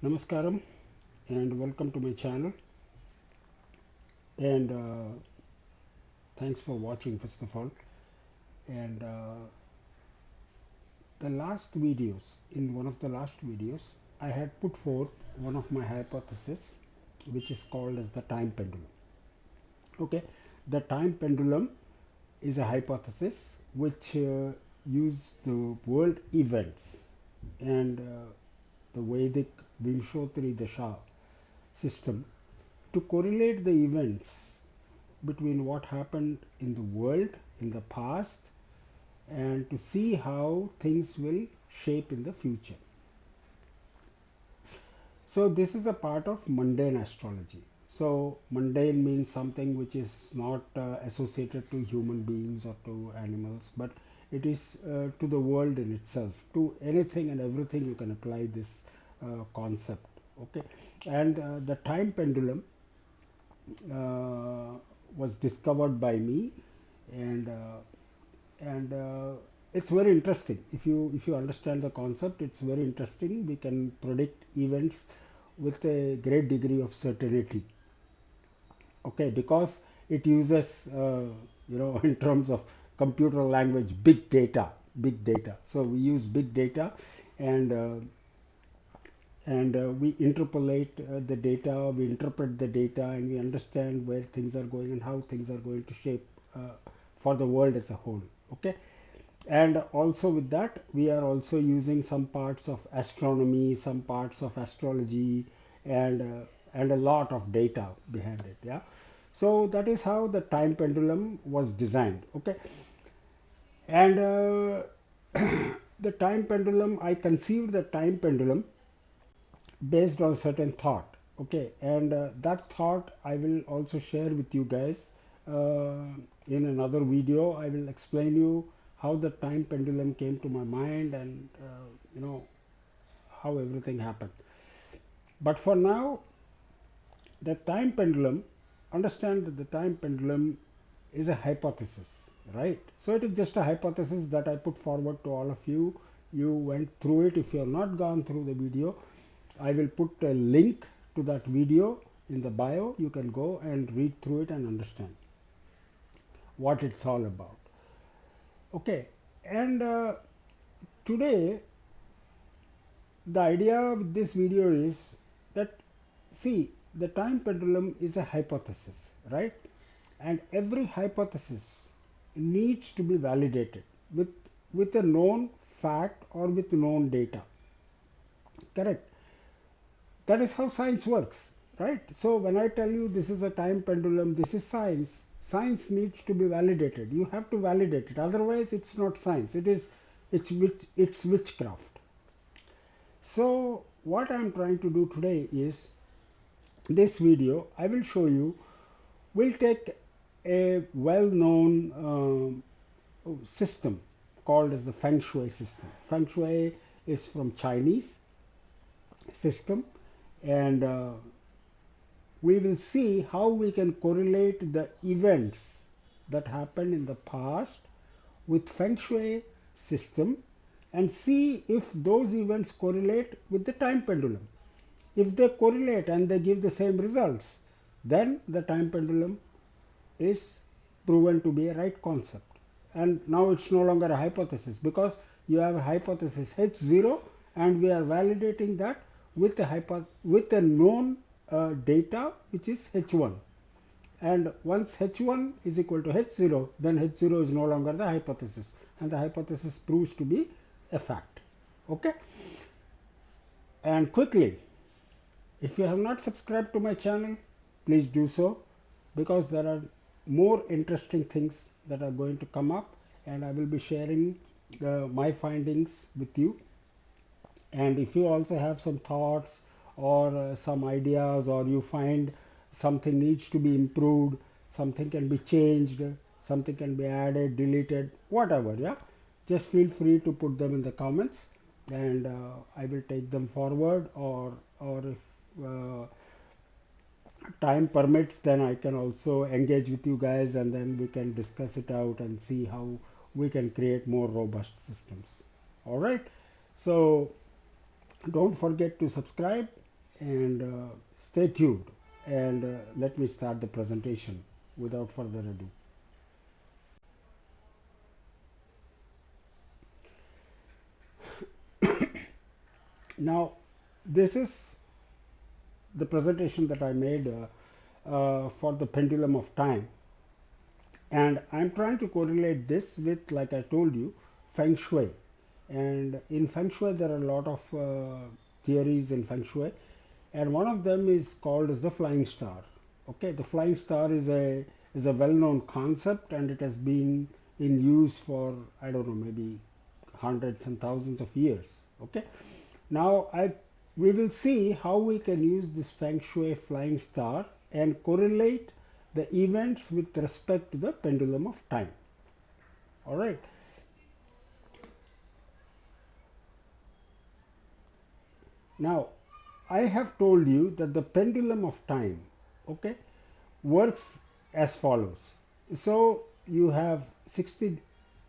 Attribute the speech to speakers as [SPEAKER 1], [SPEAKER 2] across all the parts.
[SPEAKER 1] Namaskaram and welcome to my channel, and thanks for watching first of all. And the last videos in one of the last videos I had put forth one of my hypotheses, which is called as the time pendulum. Okay, the time pendulum is a hypothesis which use the world events and the Vedic Vimshotri Dasha system to correlate the events between what happened in the world in the past and to see how things will shape in the future. So this is a part of mundane astrology. So mundane means something which is not associated to human beings or to animals, but it is to the world in itself. To anything and everything you can apply this concept. Okay, and the time pendulum uh, was discovered by me, and it's very interesting. If you understand the concept, it's very interesting. We can predict events with a great degree of certainty. Okay, because it uses in terms of computer language, big data. So we use big data, and we interpolate the data, we interpret the data, and we understand where things are going and how things are going to shape for the world as a whole. Okay, and also with that we are also using some parts of astronomy, some parts of astrology, and a lot of data behind it. Yeah, so that is how the time pendulum was designed. Okay, and the time pendulum, I conceived the time pendulum based on certain thought. Okay, and that thought I will also share with you guys in another video. I will explain you how the time pendulum came to my mind, and how everything happened. But for now, the time pendulum, understand that the time pendulum is a hypothesis, right? So it is just a hypothesis that I put forward to all of you. You went through it. If you have not gone through the video, I will put a link to that video in the bio. You can go and read through it and understand what it's all about. Okay, and today the idea with this video is that, see, the time pendulum is a hypothesis, right? And every hypothesis needs to be validated with a known fact or with known data. Correct? That is how science works, right? So when I tell you this is a time pendulum, this is science. Science needs to be validated. You have to validate it, otherwise it's not science. It's witchcraft. So what I'm trying to do today is, this video I will show you, will take a well-known system called as the feng shui system. Feng shui is from Chinese system, and we will see how we can correlate the events that happened in the past with feng shui system and see if those events correlate with the time pendulum. If they correlate and they give the same results, then the time pendulum is proven to be a right concept. And now it's no longer a hypothesis, because you have a hypothesis H0 and we are validating that with a known data which is H1. And once H1 is equal to H0, then H0 is no longer the hypothesis, and the hypothesis proves to be a fact. Okay, and quickly, if you have not subscribed to my channel, please do so, because there are more interesting things that are going to come up, and I will be sharing my findings with you. And if you also have some thoughts or some ideas, or you find something needs to be improved, something can be changed, something can be added, deleted, whatever, yeah, just feel free to put them in the comments, and I will take them forward, or if time permits, then I can also engage with you guys, and then we can discuss it out and see how we can create more robust systems. All right, so don't forget to subscribe, and stay tuned, and let me start the presentation without further ado. Now, this is the presentation that I made for the pendulum of time, and I'm trying to correlate this with, like I told you, feng shui. And in feng shui there are a lot of theories in feng shui, and one of them is called as the flying star. Okay, the flying star is a well-known concept, and it has been in use for, I don't know, maybe hundreds and thousands of years. Okay, now we will see how we can use this feng shui flying star and correlate the events with respect to the pendulum of time. All right. Now, I have told you that the pendulum of time, okay, works as follows. So you have 60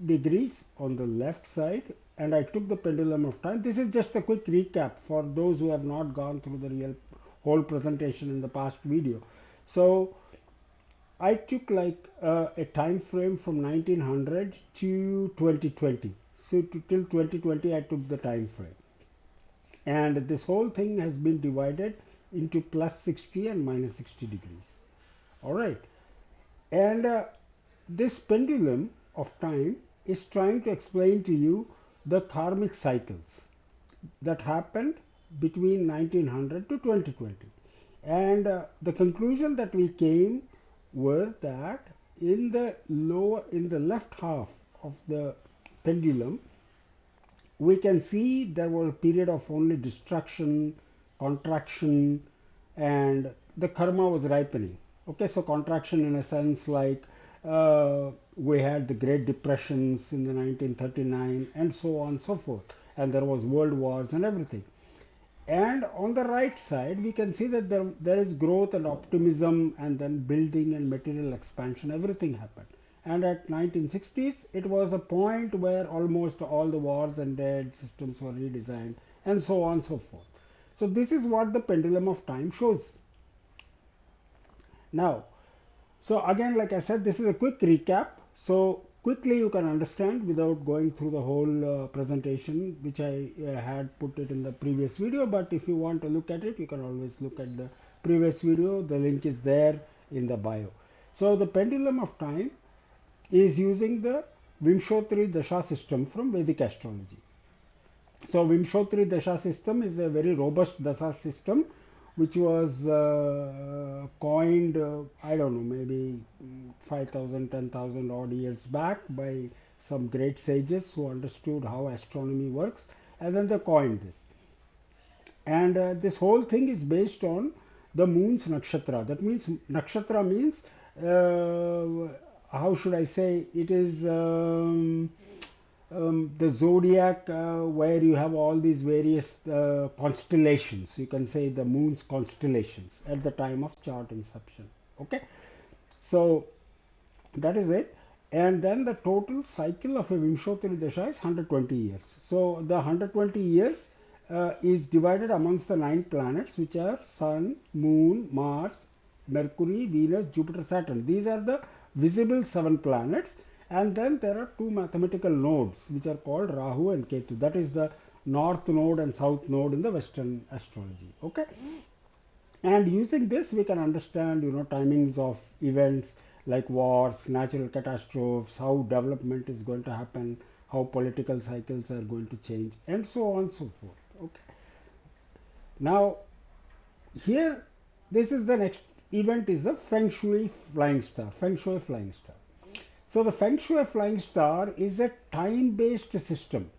[SPEAKER 1] degrees on the left side, and I took the pendulum of time. This is just a quick recap for those who have not gone through the real whole presentation in the past video. So I took like a time frame from 1900 to 2020. So till 2020 I took the time frame, and this whole thing has been divided into plus 60 and minus 60 degrees. All right, and this pendulum of time is trying to explain to you the karmic cycles that happened between 1900 to 2020. And the conclusion that we came were that in the left half of the pendulum, we can see there was a period of only destruction, contraction, and the karma was ripening. Okay, so contraction in a sense like we had the Great Depressions in the 1939 and so on and so forth, and there was world wars and everything. And on the right side, we can see that there is growth and optimism, and then building and material expansion, everything happened. And at 1960s, it was a point where almost all the wars and dead systems were redesigned, and so on and so forth. So this is what the pendulum of time shows. Now, so again, like I said, this is a quick recap. So quickly you can understand without going through the whole presentation, which I had put it in the previous video. But if you want to look at it, you can always look at the previous video. The link is there in the bio. So the pendulum of time is using the Vimshotri Dasha system from Vedic astrology. So Vimshotri Dasha system is a very robust Dasha system which was coined, I don't know, maybe 5,000, 10,000 odd years back by some great sages who understood how astronomy works, and then they coined this. And this whole thing is based on the moon's nakshatra. That means nakshatra means, how should I say, it is the zodiac where you have all these various constellations. You can say the moon's constellations at the time of chart inception. Okay, so that is it. And then the total cycle of a Vimshotri Dasha is 120 years. So the 120 years is divided amongst the 9 planets, which are Sun, Moon, Mars, Mercury, Venus, Jupiter, Saturn. These are the visible 7 planets. And then there are 2 mathematical nodes, which are called Rahu and Ketu. That is the north node and south node in the Western astrology. Okay. And using this, we can understand, timings of events like wars, natural catastrophes, how development is going to happen, how political cycles are going to change, and so on and so forth. Okay. Now, here, this is the next event is the Feng Shui Flying Star. Feng Shui Flying Star. So the Feng Shui Flying Star is a time-based system.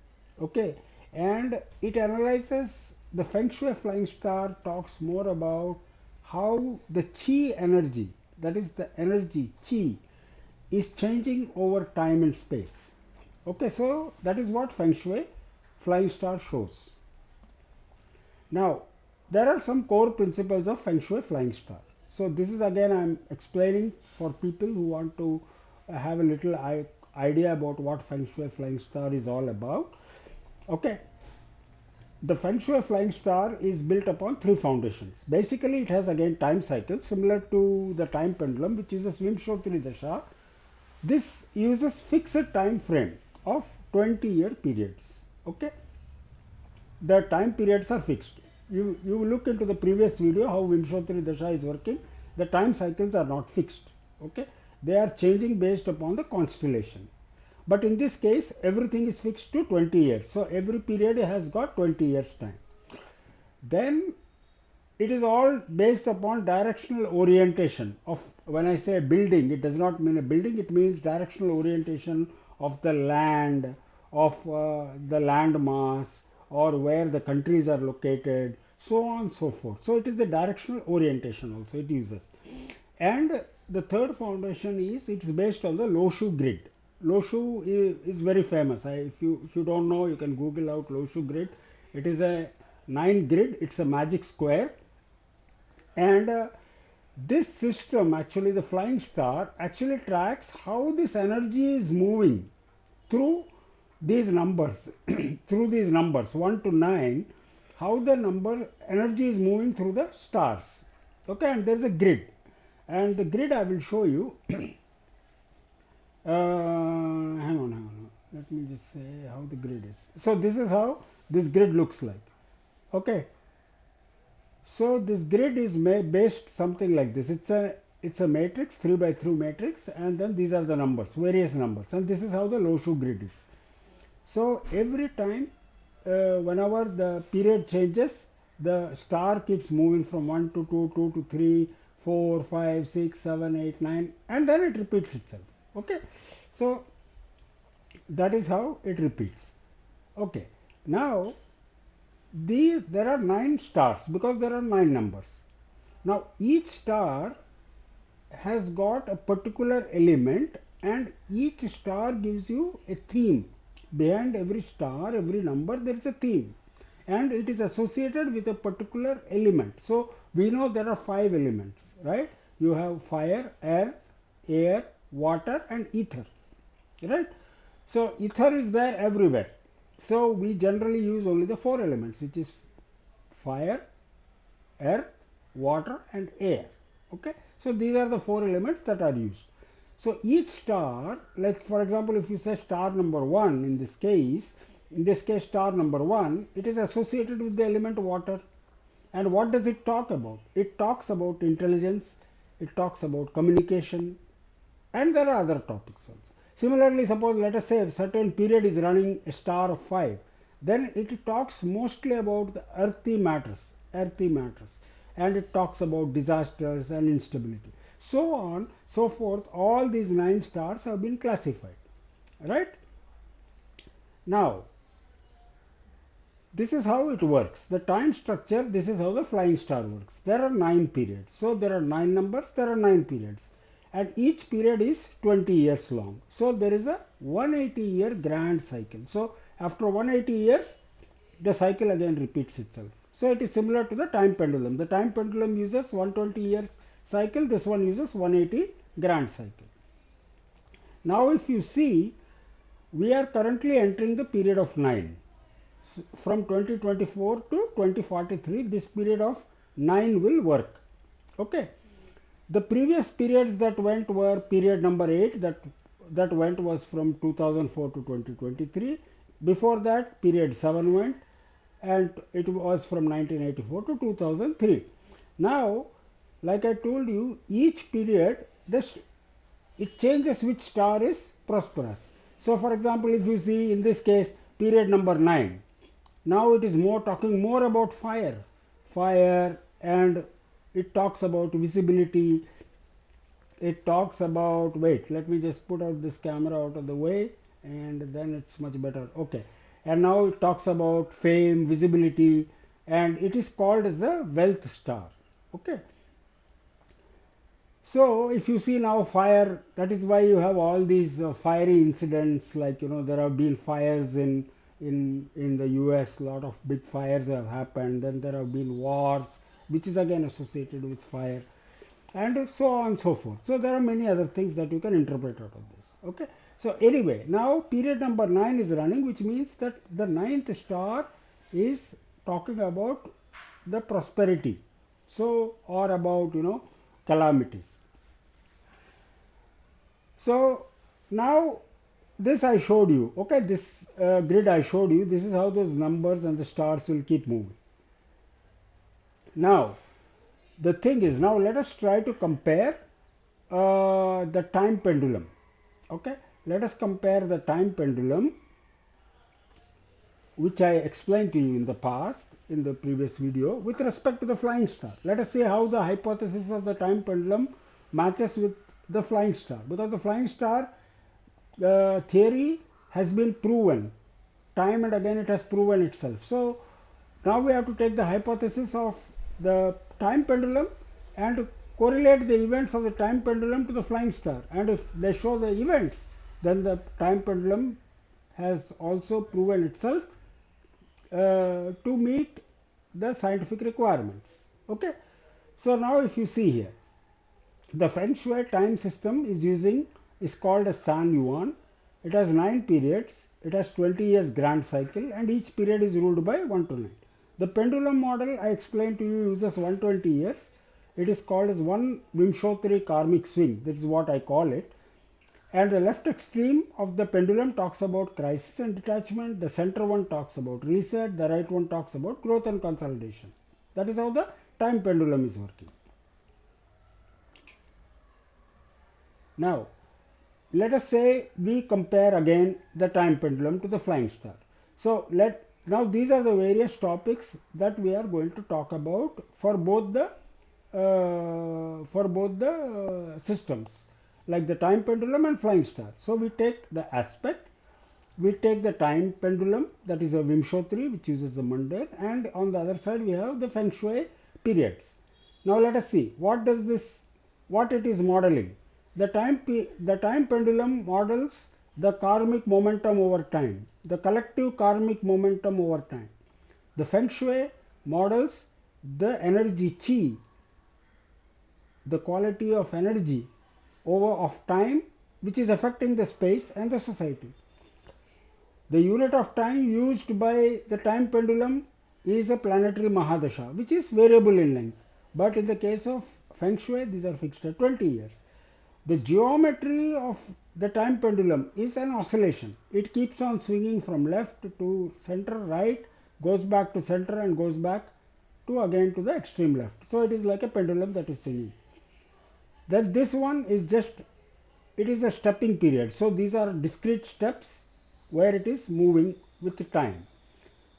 [SPEAKER 1] Okay. And it analyzes, the Feng Shui Flying Star talks more about how the Qi energy, that is the energy Qi, is changing over time and space. Okay, so that is what Feng Shui Flying Star shows. Now, there are some core principles of Feng Shui Flying Star. So this is again I'm explaining for people who want to have a little idea about what Feng Shui Flying Star is all about. Okay. the feng shui flying star is built upon three foundations. Basically, it has again time cycle similar to the time pendulum, which uses Vimshottari Dasha. This uses fixed time frame of 20-year periods. Okay, the time periods are fixed. You look into the previous video how Vimshottari Dasha is working. The time cycles are not fixed. Okay, they are changing based upon the constellation. But in this case, everything is fixed to 20 years. So every period has got 20 years time. Then it is all based upon directional orientation of, when I say building, it does not mean a building, it means directional orientation of the land, of the land mass, or where the countries are located, so on and so forth. So it is the directional orientation also it uses. And the third foundation is, it's based on the Loshu grid. Loshu is very famous. If you don't know, you can Google out Loshu grid. It is a 9 grid. It's a magic square, and this system, actually the flying star, actually tracks how this energy is moving through these numbers, through these numbers 1 to 9, how the number energy is moving through the stars. Okay, and there is a grid, and the grid I will show you. Hang on. Let me just say how the grid is. So this is how this grid looks like. Okay. So this grid is based something like this. It's a matrix, 3 by 3 matrix, and then these are the numbers, various numbers, and this is how the Loshu grid is. So every time, whenever the period changes, the star keeps moving from 1 to 2, 2 to 3, 4, 5, 6, 7, 8, 9, and then it repeats itself. Okay, so that is how it repeats. Okay, now there are 9 stars because there are 9 numbers. Now each star has got a particular element, and each star gives you a theme. Behind every star, every number, there is a theme, and it is associated with a particular element. So we know there are 5 elements, right? You have fire, earth, air, water, and ether, right? So ether is there everywhere. So we generally use only the 4 elements, which is fire, earth, water, and air. Okay, so these are the 4 elements that are used. So each star, like for example, if you say star number 1, in this case star number 1, it is associated with the element water. And what does it talk about? It talks about intelligence, it talks about communication, and there are other topics also. Similarly, suppose let us say a certain period is running a star of 5, then it talks mostly about the earthy matters, and it talks about disasters and instability. So on, so forth, all these 9 stars have been classified, right? Now, this is how it works. The time structure, this is how the flying star works. There are 9 periods. So there are 9 numbers, there are 9 periods. And each period is 20 years long. So there is a 180-year grand cycle. So after 180 years, the cycle again repeats itself. So it is similar to the time pendulum. The time pendulum uses 120 years cycle. This one uses 180 grand cycle. Now if you see, we are currently entering the period of 9. From 2024 to 2043, this period of 9 will work. Okay. The previous periods that went were period number 8, that went was from 2004 to 2023. Before that, period 7 went, and it was from 1984 to 2003. Now, like I told you, each period it changes which star is prosperous. So for example, if you see in this case period number 9, now it is talking more about fire, and it talks about visibility. It talks about, wait, let me just put out this camera out of the way, and then it's much better. Okay, and now it talks about fame, visibility, and it is called as the wealth star. Okay, so if you see now fire, that is why you have all these fiery incidents, like there have been fires in the US, a lot of big fires have happened. Then there have been wars, which is again associated with fire, and so on and so forth. So there are many other things that you can interpret out of this. Okay, so anyway, now period number 9 is running, which means that the 9th star is talking about the prosperity, so, or about, calamities. So now this I showed you, okay, this grid I showed you, this is how those numbers and the stars will keep moving. Now the thing is, now let us try to compare the time pendulum. Okay, let us compare the time pendulum, which I explained to you in the past, in the previous video, with respect to the flying star. Let us see how the hypothesis of the time pendulum matches with the flying star, because the flying star theory has been proven time and again, it has proven itself. So now we have to take the hypothesis of the time pendulum and correlate the events of the time pendulum to the flying star, and if they show the events, then the time pendulum has also proven itself to meet the scientific requirements. Okay, so now if you see here, the feng shui time system is called a San Yuan. It has 9 periods. It has 20 years grand cycle, and each period is ruled by 1 to 9. The pendulum model I explained to you uses 120 years. It is called as 1 Vimshottari karmic swing. That is what I call it. And the left extreme of the pendulum talks about crisis and detachment. The center one talks about reset. The right one talks about growth and consolidation. That is how the time pendulum is working. Now, let us say we compare again the time pendulum to the flying star. So now these are the various topics that we are going to talk about for both the systems, like the time pendulum and flying star. So we take the aspect, we take the time pendulum, that is a Vimshottari, which uses the mundane, and on the other side we have the feng shui periods. Now let us see what it is modeling. The time pendulum models the karmic momentum over time, the collective karmic momentum over time. The feng shui models the energy chi, the quality of energy of time, which is affecting the space and the society. The unit of time used by the time pendulum is a planetary Mahadasha, which is variable in length. But in the case of feng shui, these are fixed at 20 years. The geometry of the time pendulum is an oscillation. It keeps on swinging from left to center, right, goes back to center, and goes back to again to the extreme left. So it is like a pendulum that is swinging. Then this one is it is a stepping period. So these are discrete steps where it is moving with time.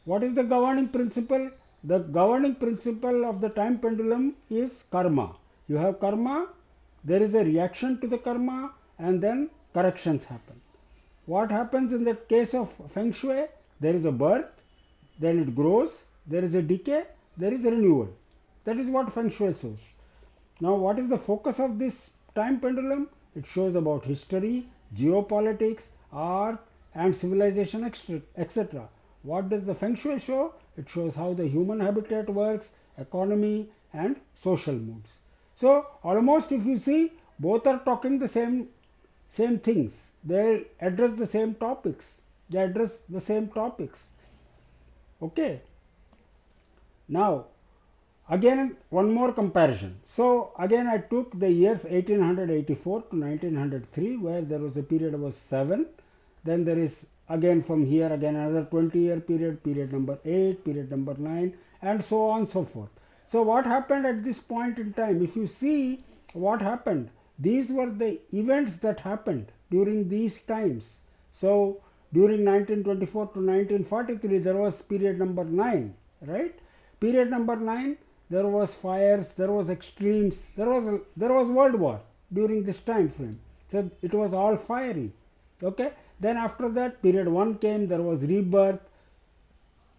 [SPEAKER 1] What is the governing principle? The governing principle of the time pendulum is karma. You have karma, there is a reaction to the karma, and then corrections happen. What happens in the case of feng shui? There is a birth, then it grows, there is a decay, there is a renewal. That is what feng shui shows. Now what is the focus of this time pendulum? It shows about history, geopolitics, art, and civilization, etc. What does the feng shui show? It shows how the human habitat works, economy, and social moods. So almost, if you see, both are talking the same things. They address the same topics. Okay. Now again, one more comparison. So again, I took the years 1884 to 1903, where there was a period of 7. Then there is again from here again another 20-year period, period number 8, period number 9, and so on and so forth. So what happened at this point in time? If you see what happened, these were the events that happened during these times. So during 1924 to 1943, there was period number 9, right? Period number 9, there was fires, there was extremes, there was world war during this time frame. So it was all fiery. Okay. Then after that, period 1 came, there was rebirth,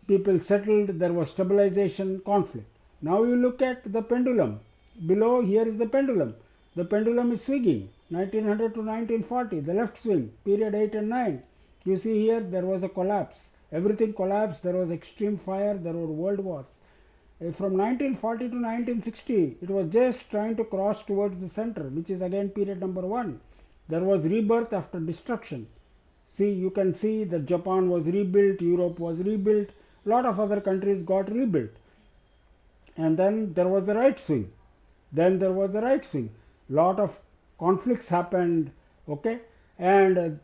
[SPEAKER 1] people settled, there was stabilization, conflict. Now you look at the pendulum. Below here is the pendulum. The pendulum is swinging 1900 to 1940, the left swing, period 8 and 9. You see here there was a collapse. Everything collapsed, there was extreme fire, there were world wars. From 1940 to 1960, it was just trying to cross towards the center, which is again period number 1. There was rebirth after destruction. See, you can see that Japan was rebuilt, Europe was rebuilt, lot of other countries got rebuilt. And then there was the right swing. Then there was the right swing. Lot of conflicts happened, okay? And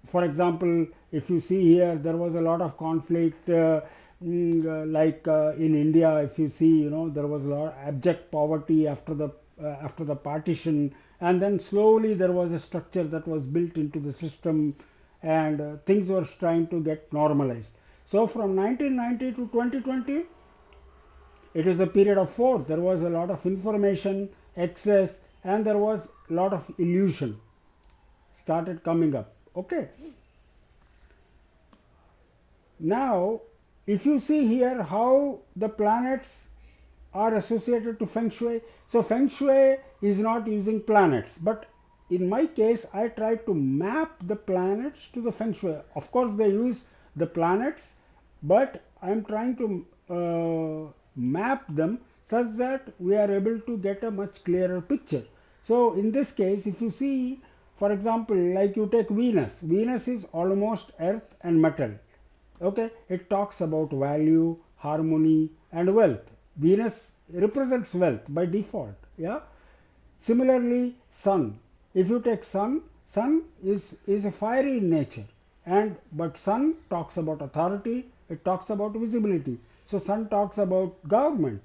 [SPEAKER 1] for example, if you see here, there was a lot of conflict, like in India, if you see, there was a lot of abject poverty after the partition, and then slowly there was a structure that was built into the system, and things were trying to get normalized. So from 1990 to 2020, it is a period of four. There was a lot of information, excess, and there was a lot of illusion started coming up. Okay. Now, if you see here how the planets are associated to feng shui. So feng shui is not using planets, but in my case I try to map the planets to the feng shui. Of course they use the planets, but I am trying to map them such that we are able to get a much clearer picture. So in this case, if you see, for example, like you take Venus. Venus is almost earth and metal. Okay, it talks about value, harmony, and wealth. Venus represents wealth by default. Yeah. Similarly, Sun. If you take Sun, Sun is a fiery in nature, and but Sun talks about authority. It talks about visibility. So Sun talks about government.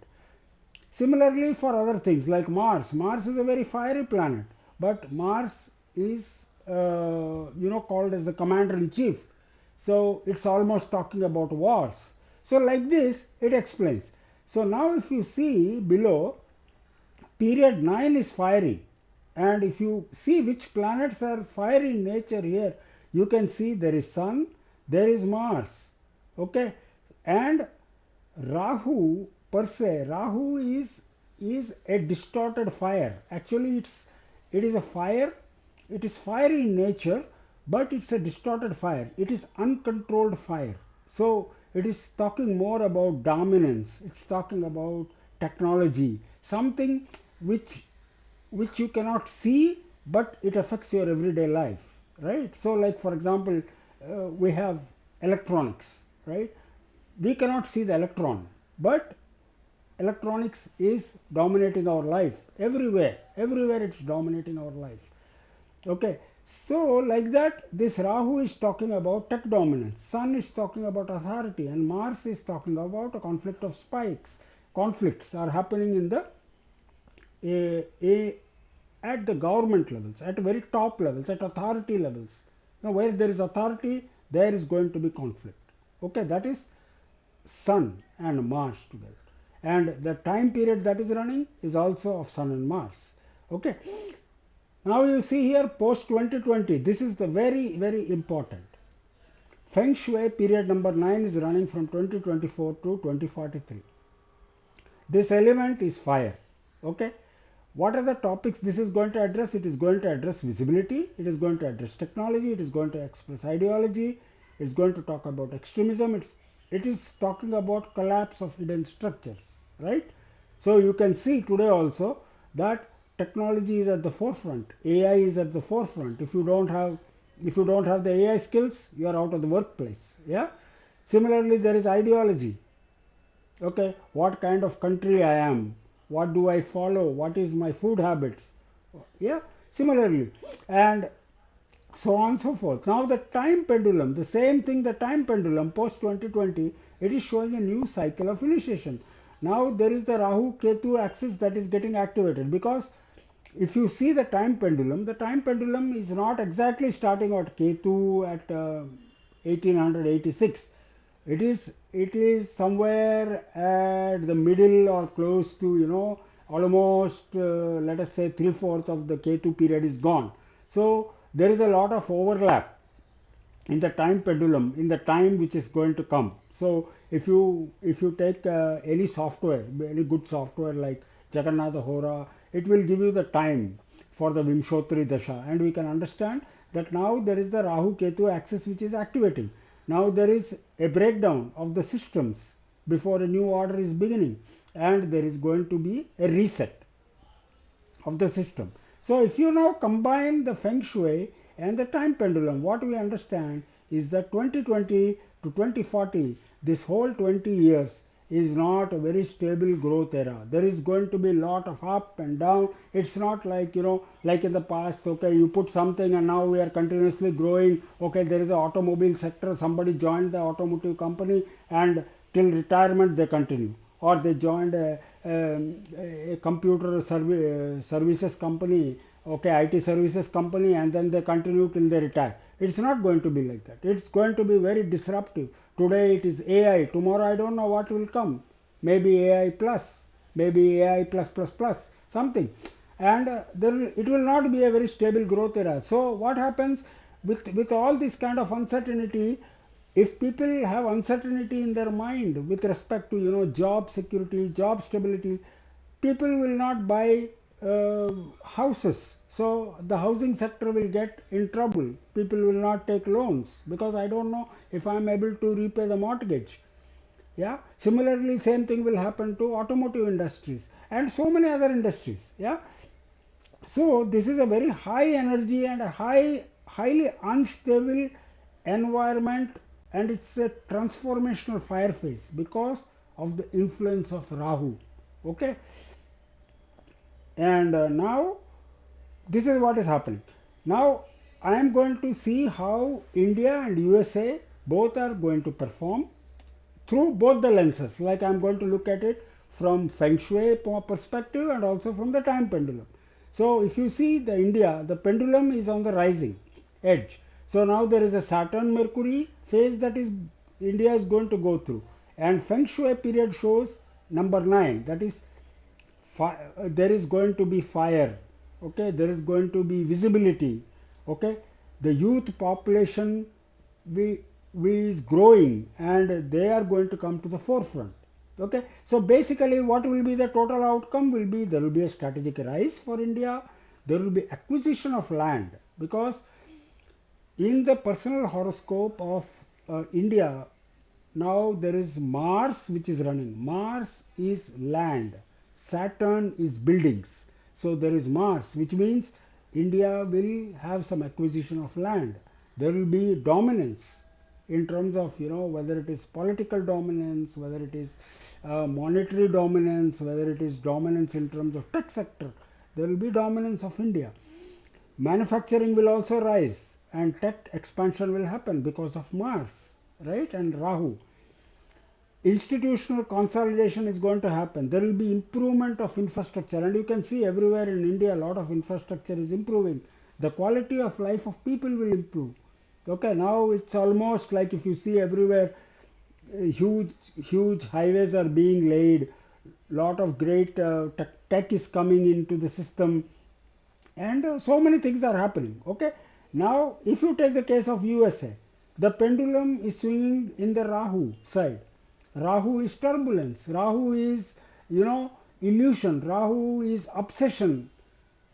[SPEAKER 1] Similarly, for other things like Mars. Mars is a very fiery planet, but Mars is called as the commander in chief. So it's almost talking about wars. So like this, it explains. So now if you see below, period 9 is fiery. And if you see which planets are fiery in nature here, you can see there is Sun, there is Mars. Okay. And Rahu per se, Rahu is a distorted fire. Actually, it is a fire. It is fiery in nature, but it's a distorted fire. It is uncontrolled fire. So it is talking more about dominance. It's talking about technology, something which you cannot see, but it affects your everyday life, right? So like for example, we have electronics, right? We cannot see the electron, but electronics is dominating our life everywhere. Everywhere it's dominating our life. Okay, so like that, this Rahu is talking about tech dominance, Sun is talking about authority, and Mars is talking about a conflict of spikes. Conflicts are happening in the at the government levels, at very top levels, at authority levels. Now, where there is authority, there is going to be conflict. Okay, that is Sun and Mars together. And the time period that is running is also of Sun and Mars. Okay. Now you see here post 2020, this is the very, very important. Feng Shui period number 9 is running from 2024 to 2043. This element is fire. Okay. What are the topics this is going to address? It is going to address visibility, it is going to address technology, it is going to express ideology, it is going to talk about extremism, it is talking about collapse of hidden structures, right? So you can see today also that technology is at the forefront, AI is at the forefront. If you don't have the AI skills, you are out of the workplace. Yeah. Similarly, there is ideology. Okay, what kind of country I am, what do I follow, what is my food habits. Yeah, similarly, and so on and so forth. Now the time pendulum, the same thing, the time pendulum post 2020, it is showing a new cycle of initiation. Now there is the Rahu Ketu axis that is getting activated, because if you see the time pendulum is not exactly starting at Ketu at 1886. It is somewhere at the middle or close to, almost let us say 3/4 of the Ketu period is gone. So there is a lot of overlap in the time pendulum, in the time which is going to come. So if you take any software, any good software like Jagannatha Hora, it will give you the time for the Vimshotri Dasha, and we can understand that now there is the Rahu Ketu axis which is activating. Now there is a breakdown of the systems before a new order is beginning, and there is going to be a reset of the system. So if you now combine the Feng Shui and the time pendulum, what we understand is that 2020 to 2040, this whole 20 years is not a very stable growth era. There is going to be a lot of up and down. It's not like, like in the past, okay, you put something and now we are continuously growing. Okay, there is an automobile sector, somebody joined the automotive company and till retirement they continue. Or they joined a computer services company, okay, IT services company, and then they continue till they retire. It's not going to be like that. It's going to be very disruptive. Today it is AI, tomorrow I don't know what will come. Maybe AI plus, maybe AI plus plus plus, something. And it will not be a very stable growth era. So what happens with all this kind of uncertainty? If people have uncertainty in their mind with respect to job security, job stability, people will not buy houses. So the housing sector will get in trouble. People will not take loans because I don't know if I am able to repay the mortgage. Yeah, similarly same thing will happen to automotive industries and so many other industries. Yeah, so this is a very high energy and a highly unstable environment, and it's a transformational fire phase because of the influence of Rahu. Okay, and now this is what is happening. Now I am going to see how India and USA both are going to perform through both the lenses. Like I am going to look at it from feng shui perspective and also from the time pendulum. So if you see the India, the pendulum is on the rising edge. So now there is a Saturn Mercury phase that is India is going to go through, and feng shui period shows number 9, that is there is going to be fire. Okay, there is going to be visibility. Okay, the youth population we is growing and they are going to come to the forefront. Okay, so basically what will be the total outcome will be, there will be a strategic rise for India, there will be acquisition of land, because in the personal horoscope of India, now there is Mars which is running. Mars is land, Saturn is buildings. So there is Mars, which means India will have some acquisition of land. There will be dominance in terms of whether it is political dominance, whether it is monetary dominance, whether it is dominance in terms of tech sector. There will be dominance of India. Manufacturing will also rise and tech expansion will happen because of Mars, right, and Rahu. Institutional consolidation is going to happen. There will be improvement of infrastructure, and you can see everywhere in India a lot of infrastructure is improving. The quality of life of people will improve. Okay, now it's almost like if you see everywhere huge highways are being laid, lot of great tech is coming into the system, and so many things are happening. Okay, now if you take the case of USA, the pendulum is swinging in the Rahu side. Rahu is turbulence, Rahu is illusion, Rahu is obsession,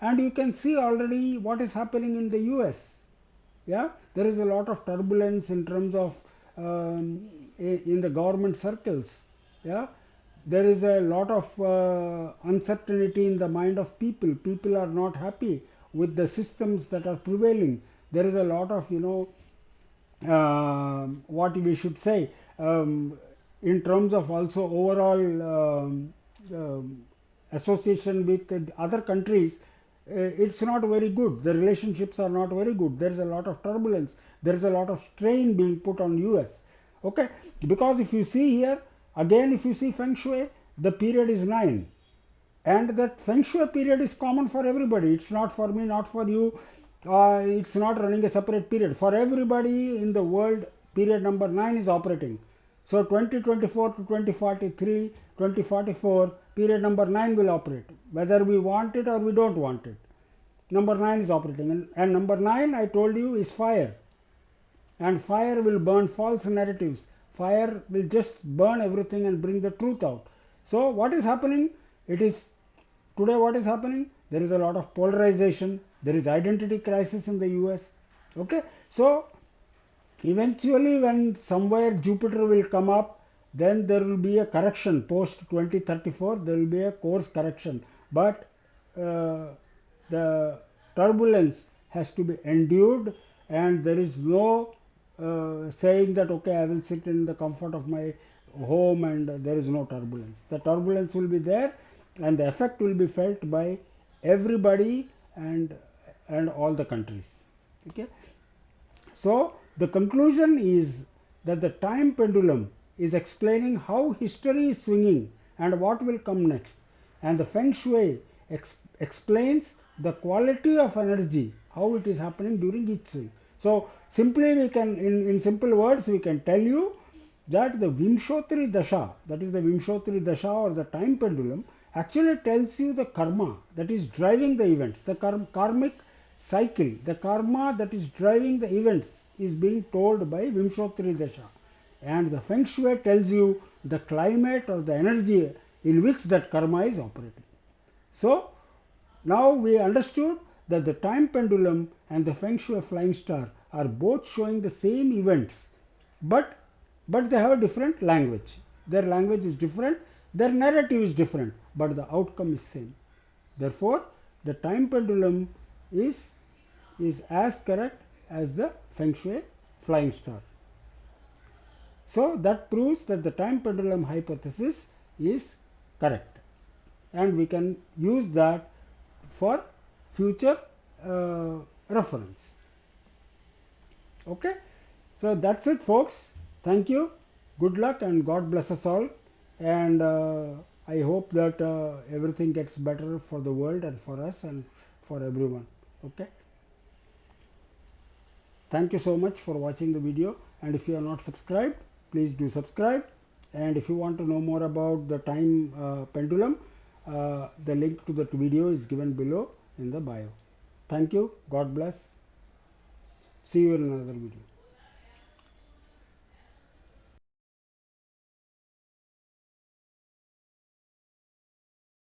[SPEAKER 1] and you can see already what is happening in the US. Yeah, there is a lot of turbulence in terms of in the government circles. Yeah, there is a lot of uncertainty in the mind of people. People are not happy with the systems that are prevailing. There is a lot of what we should say, in terms of also overall association with other countries. It's not very good. The relationships are not very good. There is a lot of turbulence. There is a lot of strain being put on US. Okay, because if you see here again, if you see feng shui, the period is 9, and that feng shui period is common for everybody. It's not for me, not for you. It's not running a separate period for everybody in the world. Period number 9 is operating. So 2024 to 2043, 2044, period number 9 will operate, whether we want it or we don't want it. Number 9 is operating, and number 9, I told you, is fire. And fire will burn false narratives. Fire will just burn everything and bring the truth out. So what is happening? It is today what is happening? There is a lot of polarization. There is identity crisis in the US. Okay, so eventually when somewhere Jupiter will come up, then there will be a correction post 2034. There will be a course correction, but the turbulence has to be endured, and there is no saying that okay, I will sit in the comfort of my home and there is no turbulence. The turbulence will be there, and the effect will be felt by everybody and all the countries. Okay. So the conclusion is that the time pendulum is explaining how history is swinging and what will come next, and the feng shui explains the quality of energy, how it is happening during each swing. So simply we can, in simple words, we can tell you that the Vimshotri Dasha, that is the Vimshotri Dasha or the time pendulum, actually tells you the karma that is driving the events, the karmic cycle, the karma that is driving the events is being told by Vimshotri Dasha. And the Feng Shui tells you the climate or the energy in which that karma is operating. So, now we understood that the time pendulum and the Feng Shui flying star are both showing the same events, but they have a different language. Their language is different, their narrative is different, but the outcome is same. Therefore, the time pendulum is as correct as the Feng Shui flying star. So that proves that the time pendulum hypothesis is correct, and we can use that for future reference. Okay, so that's it, folks. Thank you, good luck, and God bless us all. And I hope that everything gets better for the world and for us and for everyone. Okay, thank you so much for watching the video, and if you are not subscribed, please do subscribe. And if you want to know more about the time pendulum, the link to that video is given below in the bio. Thank you, God bless. See you in another video.